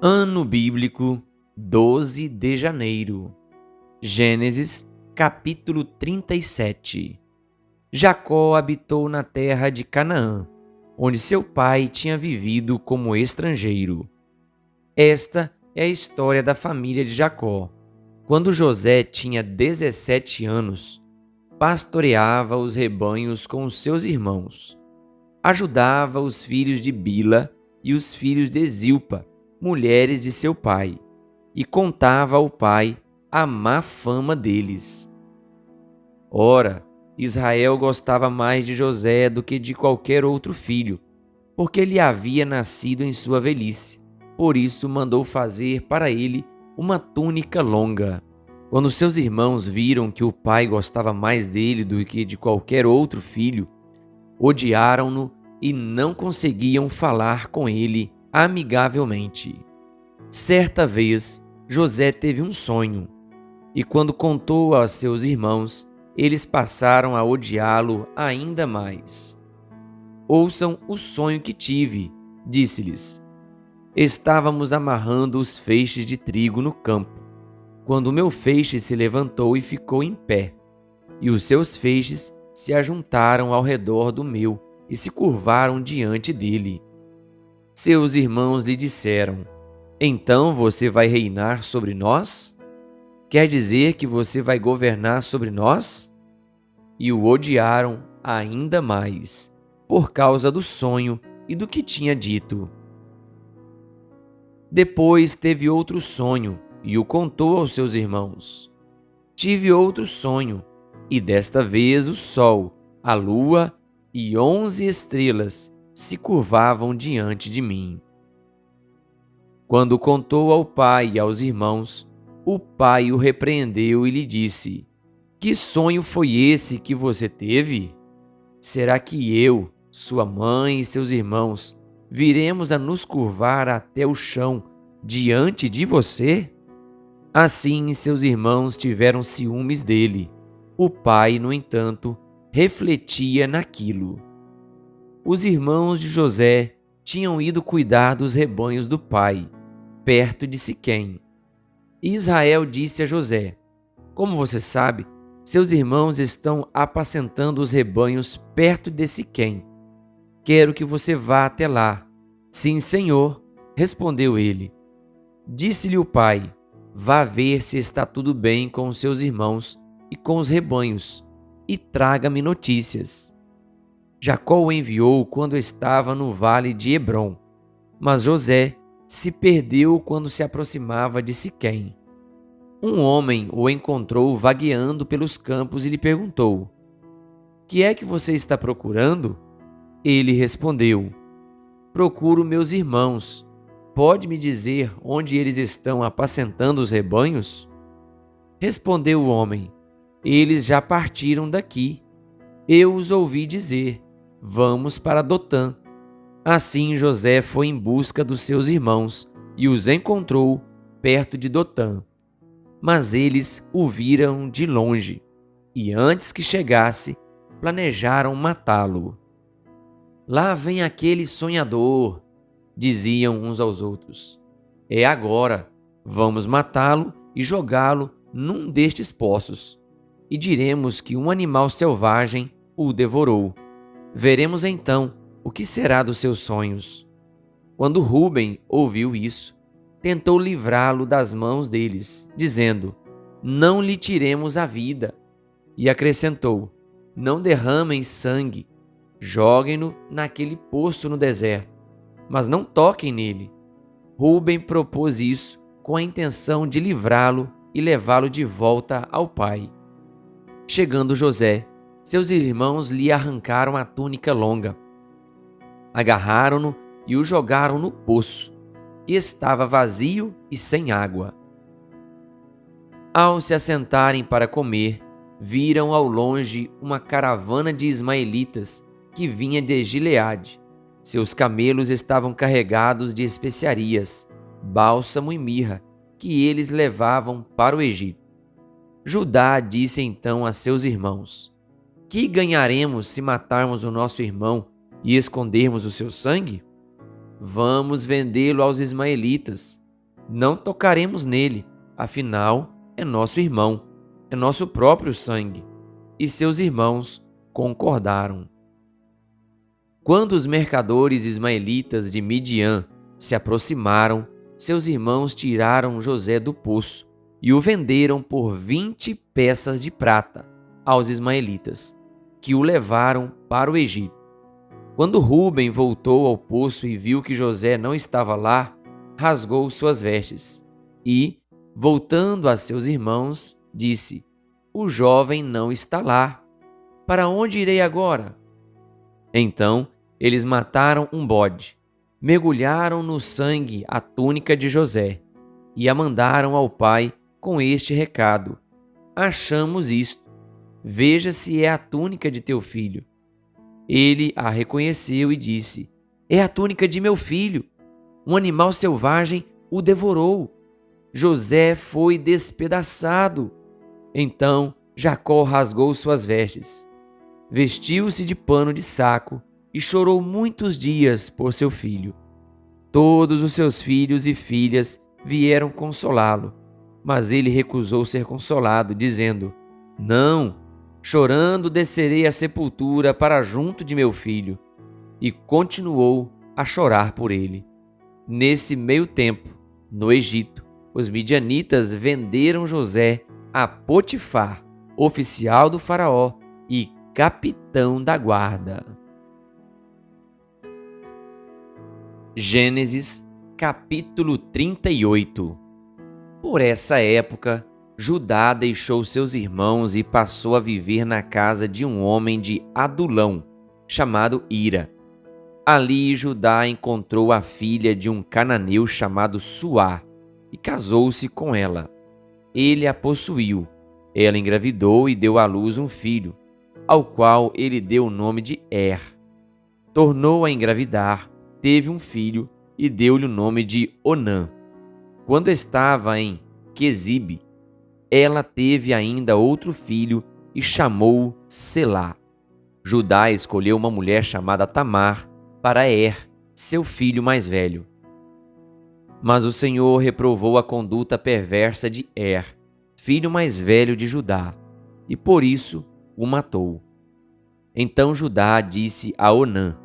Ano bíblico 12 de janeiro. Gênesis, capítulo 37. Jacó habitou na terra de Canaã, onde seu pai tinha vivido como estrangeiro. Esta é a história da família de Jacó. Quando José tinha 17 anos, pastoreava os rebanhos com os seus irmãos. Ajudava os filhos de Bila e os filhos de Zilpa, mulheres de seu pai, e contava ao pai a má fama deles. Ora, Israel gostava mais de José do que de qualquer outro filho, porque ele havia nascido em sua velhice. Por isso mandou fazer para ele uma túnica longa. Quando seus irmãos viram que o pai gostava mais dele do que de qualquer outro filho, odiaram-no e não conseguiam falar com ele amigavelmente. Certa vez, José teve um sonho, e quando contou a seus irmãos, eles passaram a odiá-lo ainda mais. Ouçam o sonho que tive, disse-lhes. Estávamos amarrando os feixes de trigo no campo, quando o meu feixe se levantou e ficou em pé, e os seus feixes se ajuntaram ao redor do meu e se curvaram diante dele. Seus irmãos lhe disseram: Então você vai reinar sobre nós? Quer dizer que você vai governar sobre nós? E o odiaram ainda mais, por causa do sonho e do que tinha dito. Depois teve outro sonho e o contou aos seus irmãos. Tive outro sonho, e desta vez o sol, a lua e 11 estrelas se curvavam diante de mim. Quando contou ao pai e aos irmãos, o pai o repreendeu e lhe disse: Que sonho foi esse que você teve? Será que eu, sua mãe e seus irmãos, viremos a nos curvar até o chão diante de você? Assim seus irmãos tiveram ciúmes dele. O pai, no entanto, refletia naquilo. Os irmãos de José tinham ido cuidar dos rebanhos do pai, perto de Siquém. E Israel disse a José: Como você sabe, seus irmãos estão apacentando os rebanhos perto de Siquém. Quero que você vá até lá. Sim, senhor, respondeu ele. Disse-lhe o pai: Vá ver se está tudo bem com os seus irmãos e com os rebanhos, e traga-me notícias. Jacó o enviou quando estava no vale de Hebrom, mas José se perdeu quando se aproximava de Siquém. Um homem o encontrou vagueando pelos campos e lhe perguntou: Que é que você está procurando? Ele respondeu: Procuro meus irmãos. Pode me dizer onde eles estão apacentando os rebanhos? Respondeu o homem: Eles já partiram daqui. Eu os ouvi dizer: Vamos para Dotã. Assim José foi em busca dos seus irmãos e os encontrou perto de Dotã. Mas eles o viram de longe, e antes que chegasse, planejaram matá-lo. Lá vem aquele sonhador, diziam uns aos outros. É agora, vamos matá-lo e jogá-lo num destes poços, e diremos que um animal selvagem o devorou. Veremos então o que será dos seus sonhos. Quando Rúben ouviu isso, tentou livrá-lo das mãos deles, dizendo: Não lhe tiremos a vida. E acrescentou: Não derramem sangue, joguem-no naquele poço no deserto, mas não toquem nele. Rúben propôs isso com a intenção de livrá-lo e levá-lo de volta ao pai. Chegando José, seus irmãos lhe arrancaram a túnica longa, agarraram-no e o jogaram no poço, que estava vazio e sem água. Ao se assentarem para comer, viram ao longe uma caravana de ismaelitas que vinha de Gileade. Seus camelos estavam carregados de especiarias, bálsamo e mirra, que eles levavam para o Egito. Judá disse então a seus irmãos: Que ganharemos se matarmos o nosso irmão e escondermos o seu sangue? Vamos vendê-lo aos ismaelitas, Não tocaremos nele, afinal, é nosso irmão, é nosso próprio sangue. E seus irmãos concordaram. Quando os mercadores ismaelitas de Midian se aproximaram, seus irmãos tiraram José do poço e o venderam por 20 peças de prata aos ismaelitas, que o levaram para o Egito. Quando Rúben voltou ao poço e viu que José não estava lá, rasgou suas vestes e, voltando a seus irmãos, disse: "O jovem não está lá. Para onde irei agora?" Então eles mataram um bode, mergulharam no sangue a túnica de José e a mandaram ao pai com este recado: "Achamos isto. Veja se é a túnica de teu filho." Ele a reconheceu e disse: "É a túnica de meu filho. Um animal selvagem o devorou. José foi despedaçado." Então Jacó rasgou suas vestes, vestiu-se de pano de saco e chorou muitos dias por seu filho. Todos os seus filhos e filhas vieram consolá-lo, mas ele recusou ser consolado, dizendo: "Não, chorando descerei à sepultura para junto de meu filho." E continuou a chorar por ele. Nesse meio tempo, no Egito, os midianitas venderam José a Potifar, oficial do faraó e capitão da guarda. Gênesis, capítulo 38. Por essa época, Judá deixou seus irmãos e passou a viver na casa de um homem de Adulão, chamado Ira. Ali Judá encontrou a filha de um cananeu chamado Suá e casou-se com ela. Ele a possuiu. Ela engravidou e deu à luz um filho, ao qual ele deu o nome de Tornou a engravidar, teve um filho e deu-lhe o nome de Onã. Quando estava em Quezibe, ela teve ainda outro filho e chamou-o Selá. Judá escolheu uma mulher chamada Tamar para seu filho mais velho. Mas o Senhor reprovou a conduta perversa de filho mais velho de Judá, e por isso o matou. Então Judá disse a Onã: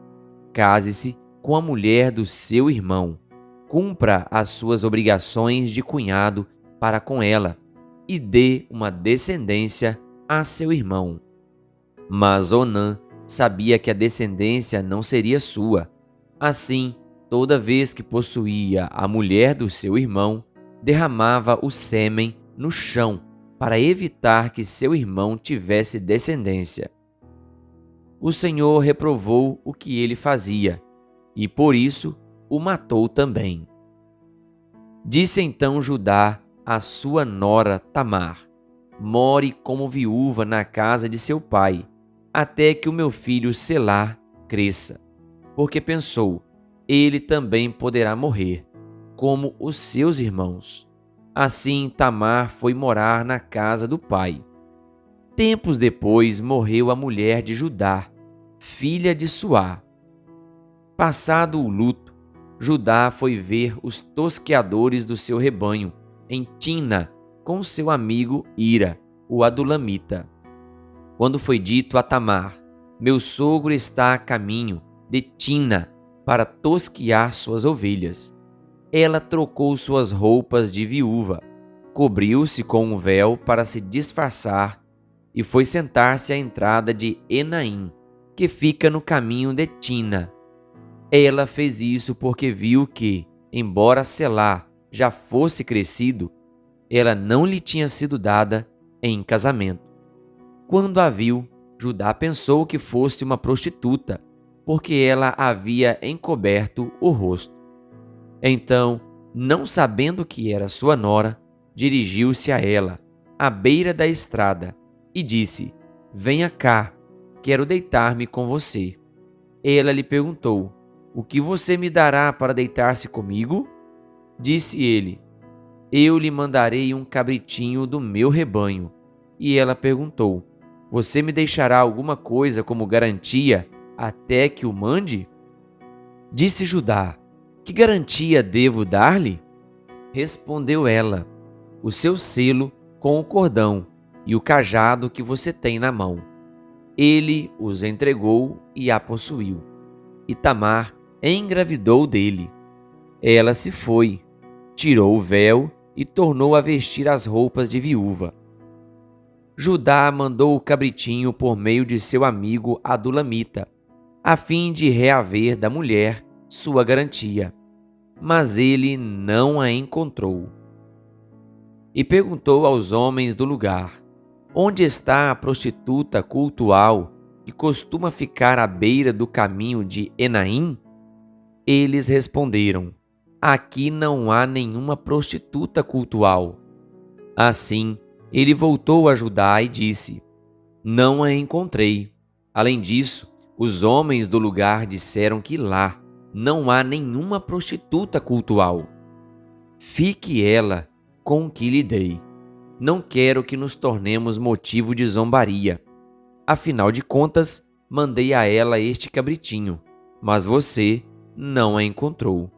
"Case-se com a mulher do seu irmão, cumpra as suas obrigações de cunhado para com ela e dê uma descendência a seu irmão." Mas Onã sabia que a descendência não seria sua. Assim, toda vez que possuía a mulher do seu irmão, derramava o sêmen no chão para evitar que seu irmão tivesse descendência. O Senhor reprovou o que ele fazia e por isso o matou também. Disse então Judá à sua nora Tamar: "More como viúva na casa de seu pai, até que o meu filho Selá cresça." Porque pensou: ele também poderá morrer, como os seus irmãos. Assim Tamar foi morar na casa do pai. Tempos depois morreu a mulher de Judá, filha de Suá. Passado o luto, Judá foi ver os tosqueadores do seu rebanho em Timna com seu amigo Ira, o adulamita. Quando foi dito a Tamar: "Meu sogro está a caminho de Timna para tosquear suas ovelhas," ela trocou suas roupas de viúva, cobriu-se com um véu para se disfarçar e foi sentar-se à entrada de Enaim, que fica no caminho de Timna. Ela fez isso porque viu que, embora Selá já fosse crescido, ela não lhe tinha sido dada em casamento. Quando a viu, Judá pensou que fosse uma prostituta, porque ela havia encoberto o rosto. Então, não sabendo que era sua nora, dirigiu-se a ela, à beira da estrada, e disse: "Venha cá, quero deitar-me com você." Ela lhe perguntou: "O que você me dará para deitar-se comigo?" Disse ele: "Eu lhe mandarei um cabritinho do meu rebanho." E ela perguntou: "Você me deixará alguma coisa como garantia até que o mande?" Disse Judá: "Que garantia devo dar-lhe?" Respondeu ela: o seu selo com o cordão e o cajado que você tem na mão. Ele os entregou e a possuiu. E Tamar engravidou dele. Ela se foi, tirou o véu e tornou a vestir as roupas de viúva. Judá mandou o cabritinho por meio de seu amigo Adulamita, a fim de reaver da mulher sua garantia. Mas ele não a encontrou. E perguntou aos homens do lugar: onde está a prostituta cultual que costuma ficar à beira do caminho de Enaim? Eles responderam: aqui não há nenhuma prostituta cultual. Assim, ele voltou a Judá e disse: não a encontrei. Além disso, os homens do lugar disseram que lá não há nenhuma prostituta cultual. Fique ela com o que lhe dei. Não quero que nos tornemos motivo de zombaria. Afinal de contas, mandei a ela este cabritinho, mas você não a encontrou.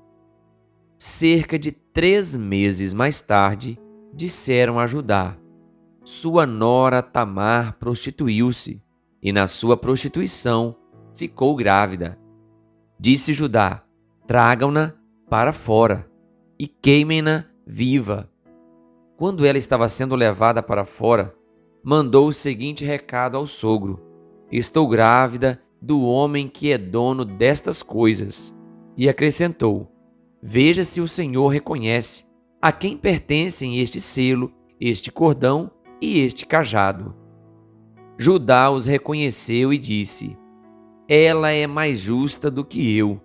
Cerca de 3 meses mais tarde, disseram a Judá: sua nora Tamar prostituiu-se, e na sua prostituição ficou grávida. Disse Judá: tragam-na para fora e queimem-na viva. Quando ela estava sendo levada para fora, mandou o seguinte recado ao sogro: estou grávida do homem que é dono destas coisas. E acrescentou: veja se o Senhor reconhece a quem pertencem este selo, este cordão e este cajado. Judá os reconheceu e disse: ela é mais justa do que eu,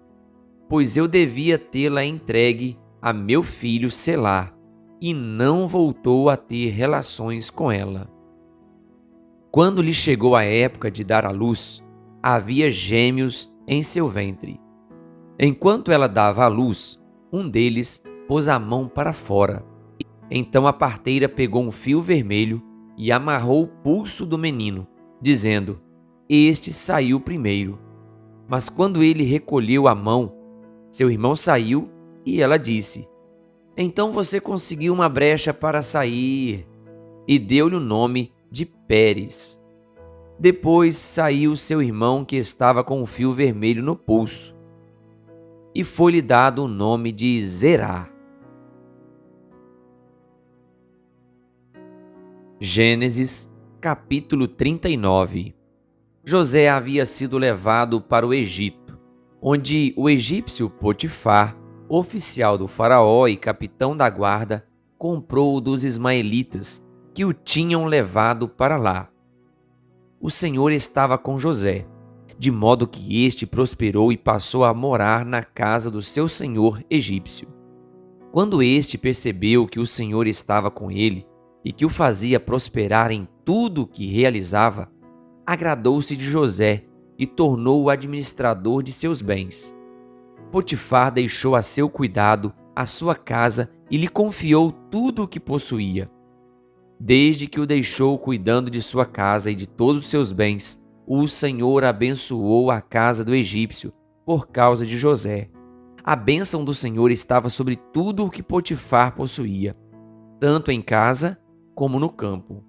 pois eu devia tê-la entregue a meu filho Selá, e não voltou a ter relações com ela. Quando lhe chegou a época de dar à luz, havia gêmeos em seu ventre. Enquanto ela dava à luz, um deles pôs a mão para fora. Então a parteira pegou um fio vermelho e amarrou o pulso do menino, dizendo: este saiu primeiro. Mas quando ele recolheu a mão, seu irmão saiu e ela disse: então você conseguiu uma brecha para sair. E deu-lhe o nome de Pérez. Depois saiu seu irmão que estava com o fio vermelho no pulso, e foi-lhe dado o nome de Zerá. Gênesis, capítulo 39. José havia sido levado para o Egito, onde o egípcio Potifar, oficial do faraó e capitão da guarda, comprou dos ismaelitas que o tinham levado para lá. O Senhor estava com José, de modo que este prosperou e passou a morar na casa do seu senhor egípcio. Quando este percebeu que o Senhor estava com ele e que o fazia prosperar em tudo o que realizava, agradou-se de José e tornou-o administrador de seus bens. Potifar deixou a seu cuidado a sua casa e lhe confiou tudo o que possuía. Desde que o deixou cuidando de sua casa e de todos os seus bens, o Senhor abençoou a casa do egípcio por causa de José. A bênção do Senhor estava sobre tudo o que Potifar possuía, tanto em casa como no campo.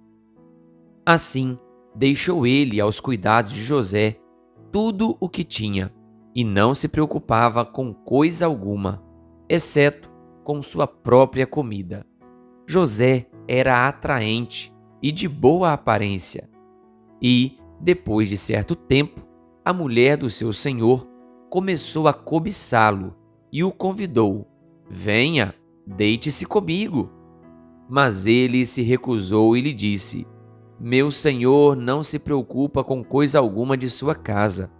Assim, deixou ele aos cuidados de José tudo o que tinha, e não se preocupava com coisa alguma, exceto com sua própria comida. José era atraente e de boa aparência. E, depois de certo tempo, a mulher do seu senhor começou a cobiçá-lo e o convidou: venha, deite-se comigo. Mas ele se recusou e lhe disse: meu senhor não se preocupa com coisa alguma de sua casa,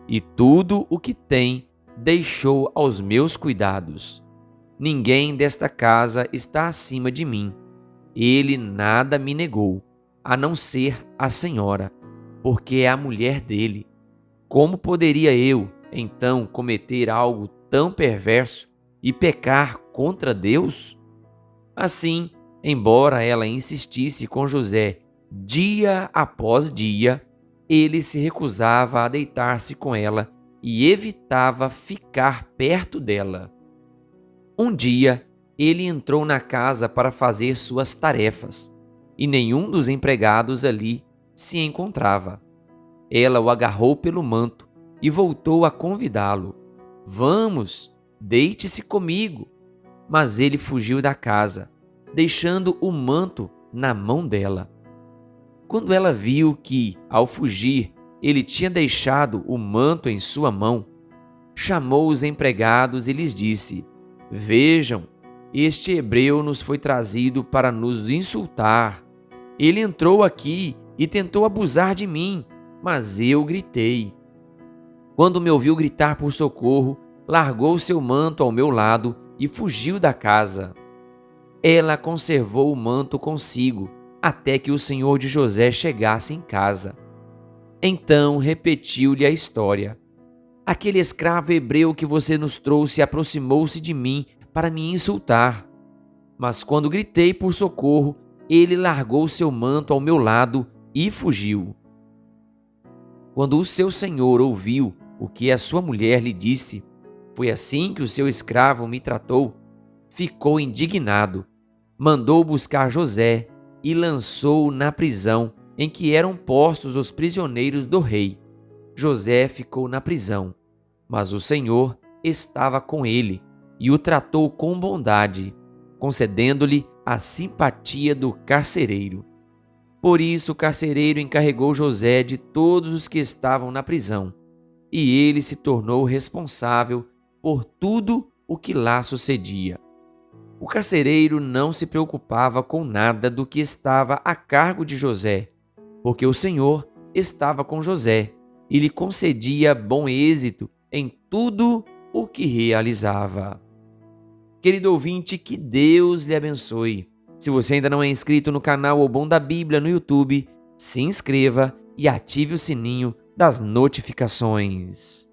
e tudo o que tem deixou aos meus cuidados. Ninguém desta casa está acima de mim. Ele nada me negou, a não ser a senhora, porque é a mulher dele. Como poderia eu, então, cometer algo tão perverso e pecar contra Deus? Assim, embora ela insistisse com José dia após dia, ele se recusava a deitar-se com ela e evitava ficar perto dela. Um dia, ele entrou na casa para fazer suas tarefas, e nenhum dos empregados ali se encontrava. Ela o agarrou pelo manto e voltou a convidá-lo. Vamos, deite-se comigo. Mas ele fugiu da casa, deixando o manto na mão dela. Quando ela viu que, ao fugir, ele tinha deixado o manto em sua mão, chamou os empregados e lhes disse: Vejam, este hebreu nos foi trazido para nos insultar. Ele entrou aqui e tentou abusar de mim, mas eu gritei. Quando me ouviu gritar por socorro, largou seu manto ao meu lado e fugiu da casa. Ela conservou o manto consigo, até que o senhor de José chegasse em casa. Então repetiu-lhe a história. Aquele escravo hebreu que você nos trouxe aproximou-se de mim para me insultar. Mas quando gritei por socorro, ele largou seu manto ao meu lado e fugiu. Quando o seu senhor ouviu o que a sua mulher lhe disse, foi assim que o seu escravo me tratou, ficou indignado, mandou buscar José e lançou-o na prisão em que eram postos os prisioneiros do rei. José ficou na prisão, mas o Senhor estava com ele e o tratou com bondade, concedendo-lhe a simpatia do carcereiro. Por isso o carcereiro encarregou José de todos os que estavam na prisão, e ele se tornou responsável por tudo o que lá sucedia. O carcereiro não se preocupava com nada do que estava a cargo de José, porque o Senhor estava com José e lhe concedia bom êxito em tudo o que realizava. Querido ouvinte, que Deus lhe abençoe. Se você ainda não é inscrito no canal O Bom da Bíblia no YouTube, se inscreva e ative o sininho das notificações.